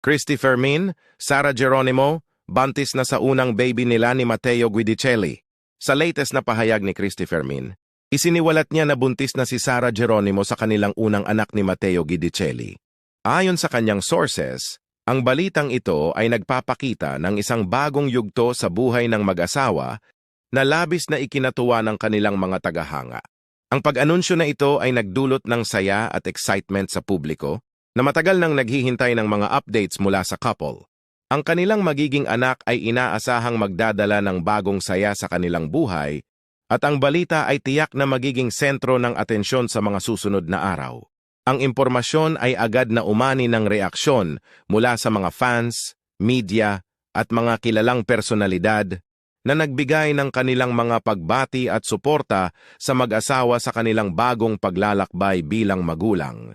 Christy Fermin, Sara Geronimo, buntis na sa unang baby nila ni Matteo Guidicelli. Sa latest na pahayag ni Christy Fermin, isiniwalat niya na buntis na si Sara Geronimo sa kanilang unang anak ni Matteo Guidicelli. Ayon sa kanyang sources, ang balitang ito ay nagpapakita ng isang bagong yugto sa buhay ng mag-asawa na labis na ikinatuwa ng kanilang mga tagahanga. Ang pag-anunsyo na ito ay nagdulot ng saya at excitement sa publiko na matagal nang naghihintay ng mga updates mula sa couple. Ang kanilang magiging anak ay inaasahang magdadala ng bagong saya sa kanilang buhay at ang balita ay tiyak na magiging sentro ng atensyon sa mga susunod na araw. Ang impormasyon ay agad na umani ng reaksyon mula sa mga fans, media at mga kilalang personalidad na nagbigay ng kanilang mga pagbati at suporta sa mag-asawa sa kanilang bagong paglalakbay bilang magulang.